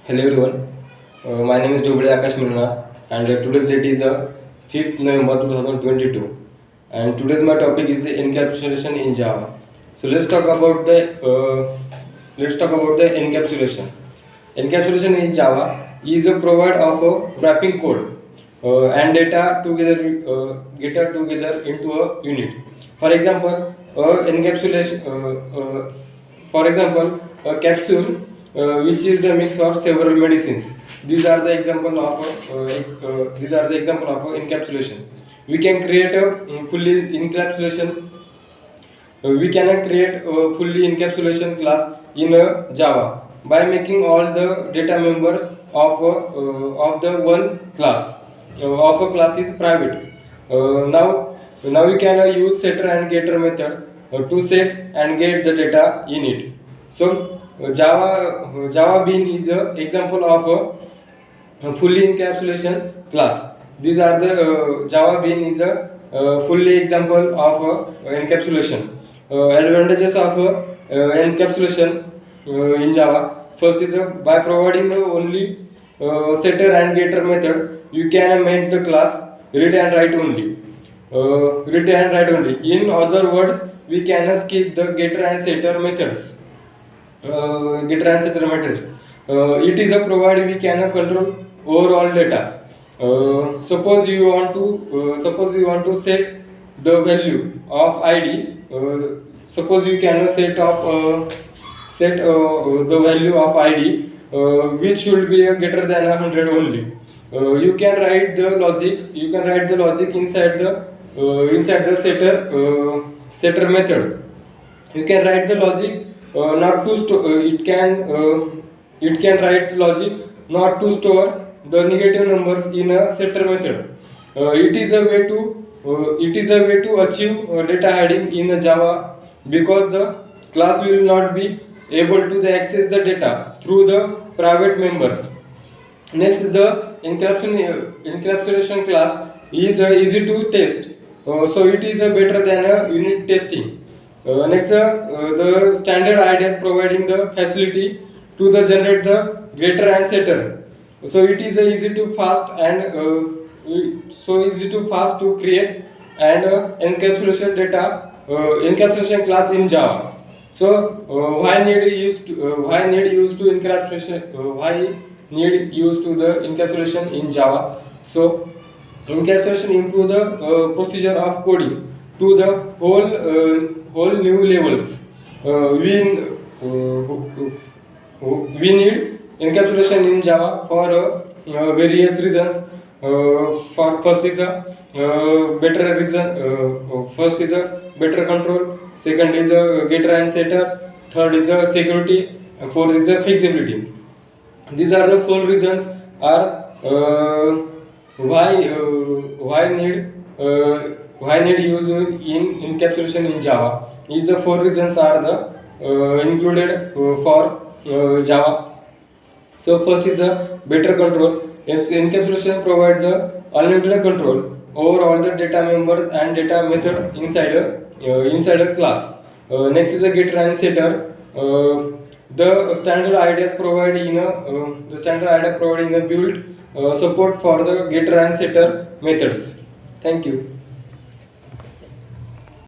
Hello everyone, my name is Dobale Akash Milna and today's date is 5th November 2022 and today's my topic is the encapsulation in Java. So let's talk about the encapsulation. Encapsulation in Java is a provide of a wrapping code and data together into a unit. For example, encapsulation. For example, a capsule which is the mix of several medicines. These are the example of encapsulation. We can create a fully encapsulation. We can create a fully encapsulation class in Java by making all the data members of the one class. Of a class is private. Now we can use setter and getter method to set and get the data in it. So Java Bean is an example of a fully encapsulation class. These are the Java Bean is a fully example of encapsulation. Advantages of encapsulation in Java. First is by providing only setter and getter method, you can make the class read and write only. Read and write only. In other words, we can skip the getter and setter methods. Getter and setter methods. It is a provide we can control overall data. Suppose you want to set the value of ID. Suppose you can set the value of ID which should be greater than 100 only. You can write the logic inside the setter method. You can write the logic not to store. It can write logic not to store the negative numbers in a setter method. It is a way to achieve data hiding in Java because the class will not be able to access the data through the private members. Next, the encapsulation class is easy to test, so it is better than unit testing. Next, the standard ideas providing the facility to the generate the getter and setter. So it is easy to fast to create and encapsulation class in Java. So why need use to the encapsulation in Java? So encapsulation improve the procedure of coding to the whole new levels. We need encapsulation in Java for various reasons. For first is a better reason. First is a better control. Second is a getter and setter. Third is a security. And fourth is a flexibility. These are the four reasons. Are why need use in encapsulation in Java. These the four reasons are the included for Java. So first is a better control. Encapsulation provides the unlimited control over all the data members and data method inside a class. Next is a getter and setter. The standard ideas provide in a build support for the getter and setter methods. Thank you.